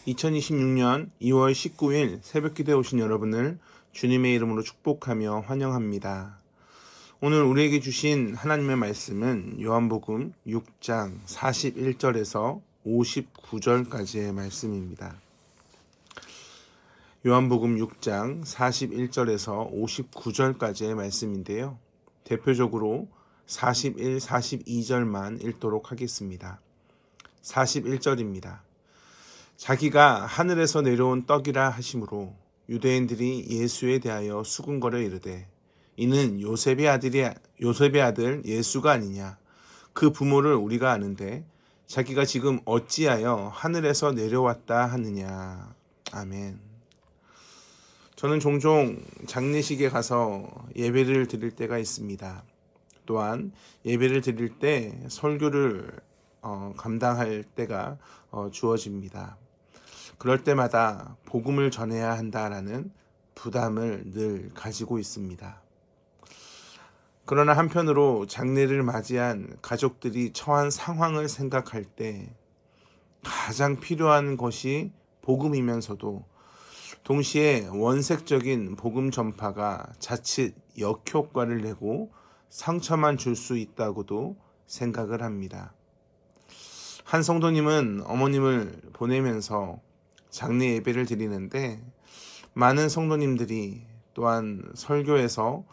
2026년 2월 19일 새벽기도에 오신 여러분을 주님의 이름으로 축복하며 환영합니다. 오늘 우리에게 주신 하나님의 말씀은 요한복음 6장 41절에서 59절까지의 말씀입니다. 요한복음 6장 41절에서 59절까지의 말씀인데요. 대표적으로 41, 42절만 읽도록 하겠습니다. 41절입니다. 자기가 하늘에서 내려온 떡이라 하심으로 유대인들이 예수에 대하여 수군거려 이르되 이는 요셉의 아들 예수가 아니냐. 그 부모를 우리가 아는데 자기가 지금 어찌하여 하늘에서 내려왔다 하느냐. 아멘. 저는 종종 장례식에 가서 예배를 드릴 때가 있습니다. 또한 예배를 드릴 때 설교를 감당할 때가 주어집니다. 그럴 때마다 복음을 전해야 한다라는 부담을 늘 가지고 있습니다. 그러나 한편으로 장례를 맞이한 가족들이 처한 상황을 생각할 때 가장 필요한 것이 복음이면서도 동시에 원색적인 복음 전파가 자칫 역효과를 내고 상처만 줄 수 있다고도 생각을 합니다. 한 성도님은 어머님을 보내면서 장례 예배를 드리는데 많은 성도님들이 또한 설교에서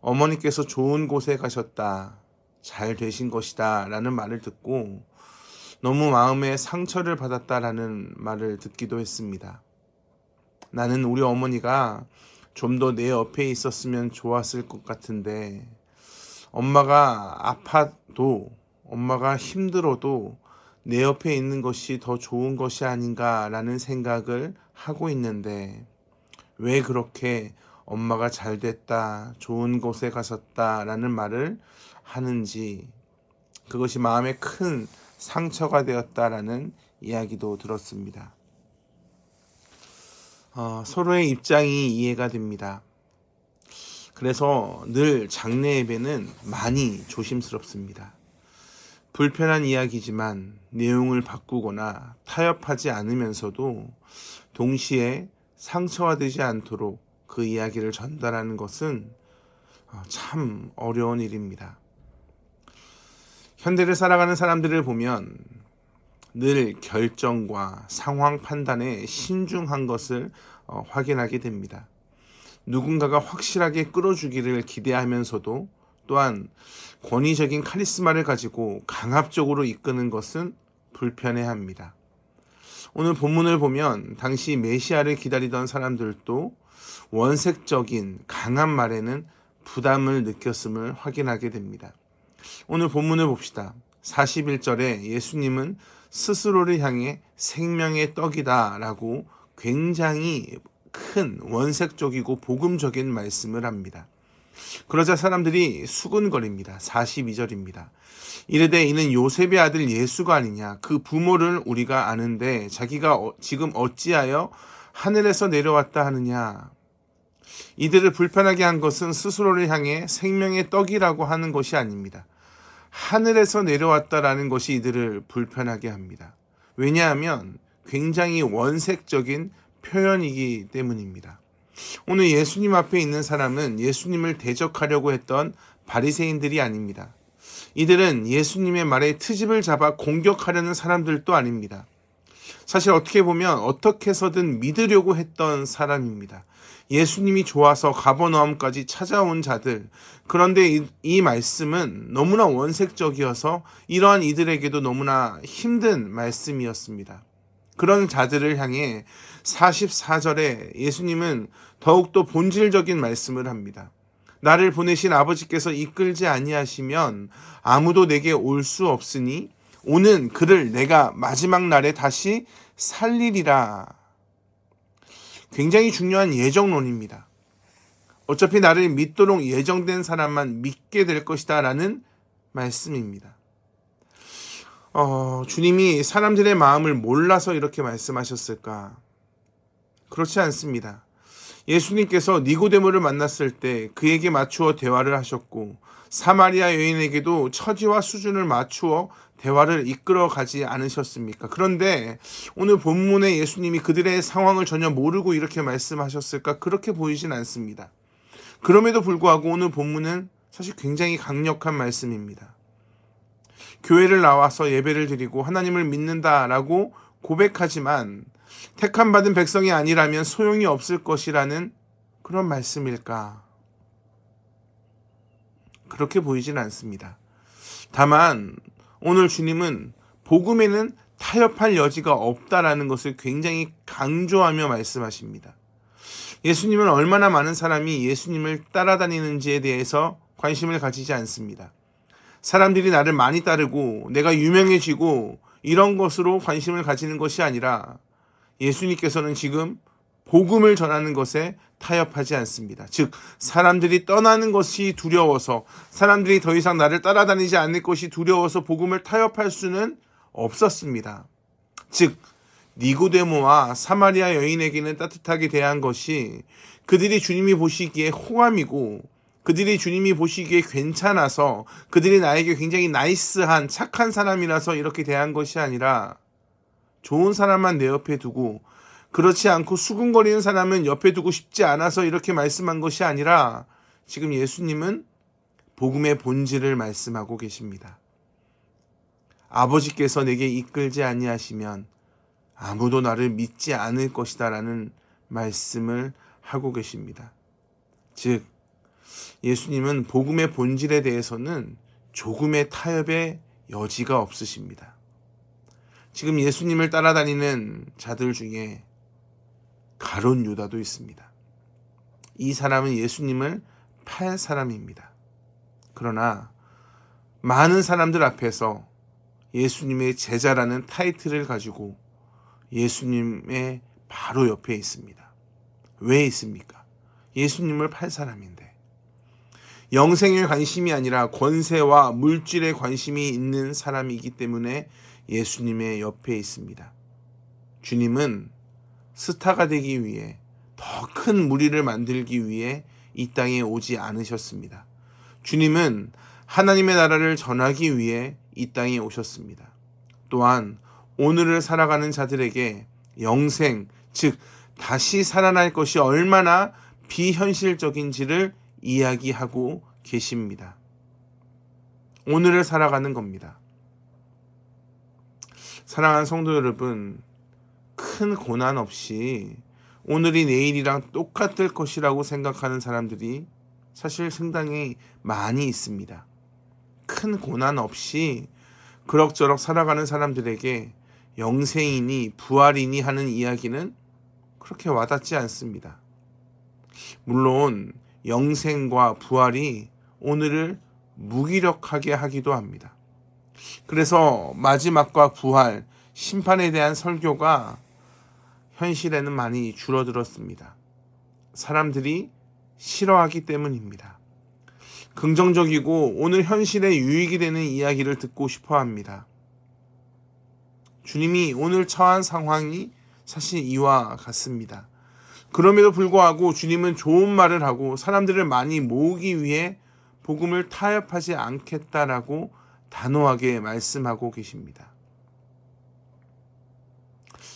어머니께서 좋은 곳에 가셨다, 잘 되신 것이다 라는 말을 듣고 너무 마음에 상처를 받았다라는 말을 듣기도 했습니다. 나는 우리 어머니가 좀 더 내 옆에 있었으면 좋았을 것 같은데 엄마가 아파도 엄마가 힘들어도 내 옆에 있는 것이 더 좋은 것이 아닌가라는 생각을 하고 있는데 왜 그렇게 엄마가 잘 됐다, 좋은 곳에 가셨다라는 말을 하는지 그것이 마음에 큰 상처가 되었다라는 이야기도 들었습니다. 서로의 입장이 이해가 됩니다. 그래서 늘 장례 예배는 많이 조심스럽습니다. 불편한 이야기지만 내용을 바꾸거나 타협하지 않으면서도 동시에 상처가 되지 않도록 그 이야기를 전달하는 것은 참 어려운 일입니다. 현대를 살아가는 사람들을 보면 늘 결정과 상황 판단에 신중한 것을 확인하게 됩니다. 누군가가 확실하게 끌어주기를 기대하면서도 또한 권위적인 카리스마를 가지고 강압적으로 이끄는 것은 불편해합니다. 오늘 본문을 보면 당시 메시아를 기다리던 사람들도 원색적인 강한 말에는 부담을 느꼈음을 확인하게 됩니다. 오늘 본문을 봅시다. 41절에 예수님은 스스로를 향해 생명의 떡이다 라고 굉장히 큰 원색적이고 복음적인 말씀을 합니다. 그러자 사람들이 수군거립니다. 42절입니다. 이르되 이는 요셉의 아들 예수가 아니냐. 그 부모를 우리가 아는데 자기가 지금 어찌하여 하늘에서 내려왔다 하느냐. 이들을 불편하게 한 것은 스스로를 향해 생명의 떡이라고 하는 것이 아닙니다. 하늘에서 내려왔다라는 것이 이들을 불편하게 합니다. 왜냐하면 굉장히 원색적인 표현이기 때문입니다. 오늘 예수님 앞에 있는 사람은 예수님을 대적하려고 했던 바리새인들이 아닙니다. 이들은 예수님의 말에 트집을 잡아 공격하려는 사람들도 아닙니다. 사실 어떻게 보면 어떻게 해서든 믿으려고 했던 사람입니다. 예수님이 좋아서 가버나움까지 찾아온 자들. 그런데 이 말씀은 너무나 원색적이어서 이러한 이들에게도 너무나 힘든 말씀이었습니다. 그런 자들을 향해 44절에 예수님은 더욱더 본질적인 말씀을 합니다. 나를 보내신 아버지께서 이끌지 아니하시면 아무도 내게 올 수 없으니 오는 그를 내가 마지막 날에 다시 살리리라. 굉장히 중요한 예정론입니다. 어차피 나를 믿도록 예정된 사람만 믿게 될 것이다 라는 말씀입니다. 주님이 사람들의 마음을 몰라서 이렇게 말씀하셨을까? 그렇지 않습니다. 예수님께서 니고데모를 만났을 때 그에게 맞추어 대화를 하셨고 사마리아 여인에게도 처지와 수준을 맞추어 대화를 이끌어 가지 않으셨습니까? 그런데 오늘 본문에 예수님이 그들의 상황을 전혀 모르고 이렇게 말씀하셨을까? 그렇게 보이진 않습니다. 그럼에도 불구하고 오늘 본문은 사실 굉장히 강력한 말씀입니다. 교회를 나와서 예배를 드리고 하나님을 믿는다라고 고백하지만 택함 받은 백성이 아니라면 소용이 없을 것이라는 그런 말씀일까? 그렇게 보이진 않습니다. 다만 오늘 주님은 복음에는 타협할 여지가 없다라는 것을 굉장히 강조하며 말씀하십니다. 예수님은 얼마나 많은 사람이 예수님을 따라다니는지에 대해서 관심을 가지지 않습니다. 사람들이 나를 많이 따르고 내가 유명해지고 이런 것으로 관심을 가지는 것이 아니라 예수님께서는 지금 복음을 전하는 것에 타협하지 않습니다. 즉 사람들이 떠나는 것이 두려워서, 사람들이 더 이상 나를 따라다니지 않을 것이 두려워서 복음을 타협할 수는 없었습니다. 즉 니고데모와 사마리아 여인에게는 따뜻하게 대한 것이 그들이 주님이 보시기에 호감이고 그들이 주님이 보시기에 괜찮아서 그들이 나에게 굉장히 나이스한 착한 사람이라서 이렇게 대한 것이 아니라 좋은 사람만 내 옆에 두고 그렇지 않고 수군거리는 사람은 옆에 두고 싶지 않아서 이렇게 말씀한 것이 아니라 지금 예수님은 복음의 본질을 말씀하고 계십니다. 아버지께서 내게 이끌지 아니하시면 아무도 나를 믿지 않을 것이다 라는 말씀을 하고 계십니다. 즉 예수님은 복음의 본질에 대해서는 조금의 타협의 여지가 없으십니다. 지금 예수님을 따라다니는 자들 중에 가룟 유다도 있습니다. 이 사람은 예수님을 팔 사람입니다. 그러나 많은 사람들 앞에서 예수님의 제자라는 타이틀을 가지고 예수님의 바로 옆에 있습니다. 왜 있습니까? 예수님을 팔 사람인데. 영생에 관심이 아니라 권세와 물질에 관심이 있는 사람이기 때문에 예수님의 옆에 있습니다. 주님은 스타가 되기 위해, 더 큰 무리를 만들기 위해 이 땅에 오지 않으셨습니다. 주님은 하나님의 나라를 전하기 위해 이 땅에 오셨습니다. 또한 오늘을 살아가는 자들에게 영생, 즉 다시 살아날 것이 얼마나 비현실적인지를 이야기하고 계십니다. 오늘을 살아가는 겁니다. 사랑하는 성도 여러분, 큰 고난 없이 오늘이 내일이랑 똑같을 것이라고 생각하는 사람들이 사실 상당히 많이 있습니다. 큰 고난 없이 그럭저럭 살아가는 사람들에게 영생이니 부활이니 하는 이야기는 그렇게 와닿지 않습니다. 물론 영생과 부활이 오늘을 무기력하게 하기도 합니다. 그래서 마지막과 부활, 심판에 대한 설교가 현실에는 많이 줄어들었습니다. 사람들이 싫어하기 때문입니다. 긍정적이고 오늘 현실에 유익이 되는 이야기를 듣고 싶어 합니다. 주님이 오늘 처한 상황이 사실 이와 같습니다. 그럼에도 불구하고 주님은 좋은 말을 하고 사람들을 많이 모으기 위해 복음을 타협하지 않겠다라고 단호하게 말씀하고 계십니다.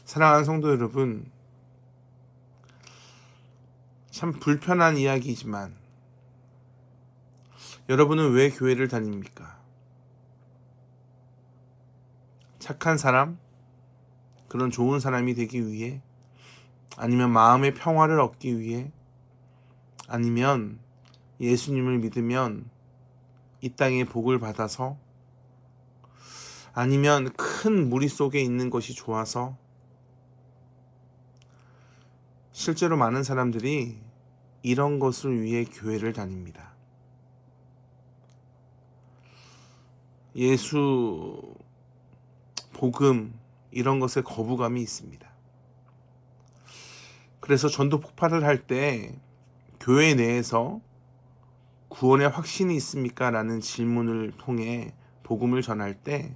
사랑하는 성도 여러분, 참 불편한 이야기지만 여러분은 왜 교회를 다닙니까? 착한 사람? 그런 좋은 사람이 되기 위해? 아니면 마음의 평화를 얻기 위해? 아니면 예수님을 믿으면 이 땅의 복을 받아서? 아니면 큰 무리 속에 있는 것이 좋아서? 실제로 많은 사람들이 이런 것을 위해 교회를 다닙니다. 예수, 복음, 이런 것에 거부감이 있습니다. 그래서 전도 폭발을 할 때 교회 내에서 구원의 확신이 있습니까? 라는 질문을 통해 복음을 전할 때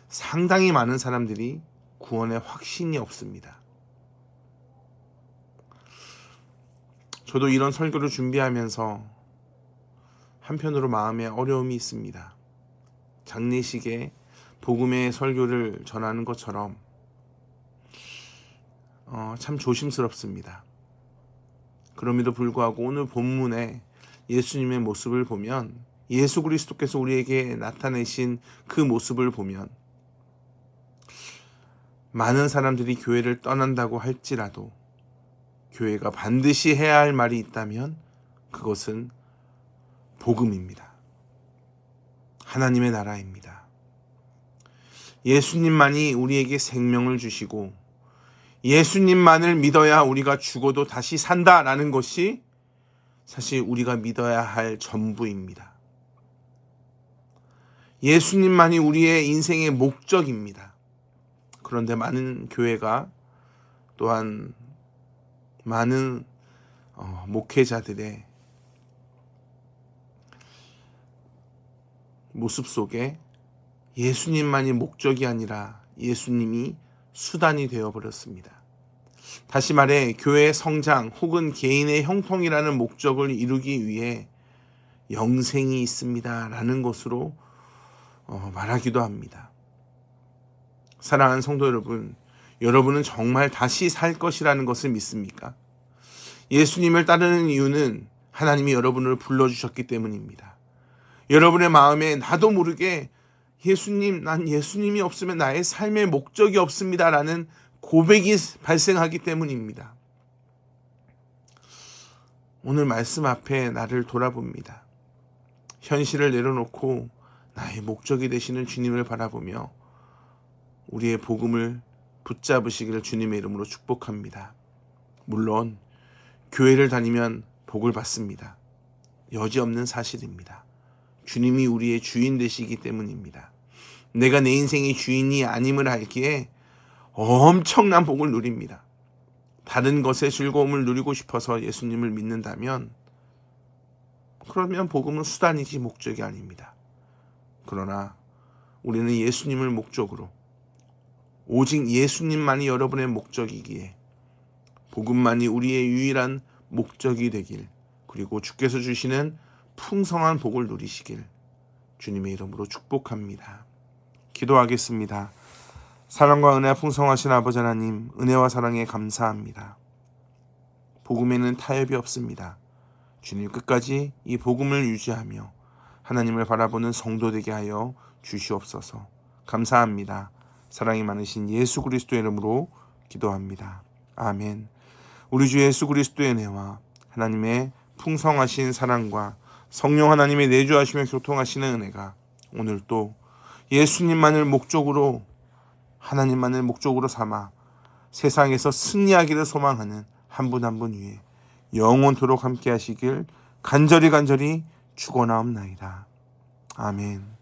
상당히 많은 사람들이 구원의 확신이 없습니다. 저도 이런 설교를 준비하면서 한편으로 마음에 어려움이 있습니다. 장례식에 복음의 설교를 전하는 것처럼 참 조심스럽습니다. 그럼에도 불구하고 오늘 본문에 예수님의 모습을 보면, 예수 그리스도께서 우리에게 나타내신 그 모습을 보면, 많은 사람들이 교회를 떠난다고 할지라도 교회가 반드시 해야 할 말이 있다면 그것은 복음입니다. 하나님의 나라입니다. 예수님만이 우리에게 생명을 주시고 예수님만을 믿어야 우리가 죽어도 다시 산다라는 것이 사실 우리가 믿어야 할 전부입니다. 예수님만이 우리의 인생의 목적입니다. 그런데 많은 교회가 또한 많은 목회자들의 모습 속에 예수님만이 목적이 아니라 예수님이 수단이 되어버렸습니다. 다시 말해 교회의 성장 혹은 개인의 형통이라는 목적을 이루기 위해 영생이 있습니다 라는 것으로 말하기도 합니다. 사랑하는 성도 여러분, 여러분은 정말 다시 살 것이라는 것을 믿습니까? 예수님을 따르는 이유는 하나님이 여러분을 불러주셨기 때문입니다. 여러분의 마음에 나도 모르게 예수님, 난 예수님이 없으면 나의 삶의 목적이 없습니다 라는 고백이 발생하기 때문입니다. 오늘 말씀 앞에 나를 돌아봅니다. 현실을 내려놓고 나의 목적이 되시는 주님을 바라보며 우리의 복음을 붙잡으시기를 주님의 이름으로 축복합니다. 물론 교회를 다니면 복을 받습니다. 여지없는 사실입니다. 주님이 우리의 주인 되시기 때문입니다. 내가 내 인생의 주인이 아님을 알기에 엄청난 복을 누립니다. 다른 것의 즐거움을 누리고 싶어서 예수님을 믿는다면 그러면 복음은 수단이지 목적이 아닙니다. 그러나 우리는 예수님을 목적으로, 오직 예수님만이 여러분의 목적이기에 복음만이 우리의 유일한 목적이 되길, 그리고 주께서 주시는 풍성한 복을 누리시길 주님의 이름으로 축복합니다. 기도하겠습니다. 사랑과 은혜가 풍성하신 아버지 하나님, 은혜와 사랑에 감사합니다. 복음에는 타협이 없습니다. 주님, 끝까지 이 복음을 유지하며 하나님을 바라보는 성도 되게 하여 주시옵소서. 감사합니다. 사랑이 많으신 예수 그리스도의 이름으로 기도합니다. 아멘. 우리 주 예수 그리스도의 은혜와 하나님의 풍성하신 사랑과 성령 하나님의 내주하시며 교통하시는 은혜가 오늘 또 예수님만을 목적으로, 하나님만을 목적으로 삼아 세상에서 승리하기를 소망하는 한 분 한 분 위에 영원토록 함께 하시길 간절히 축원하옵나이다. 아멘.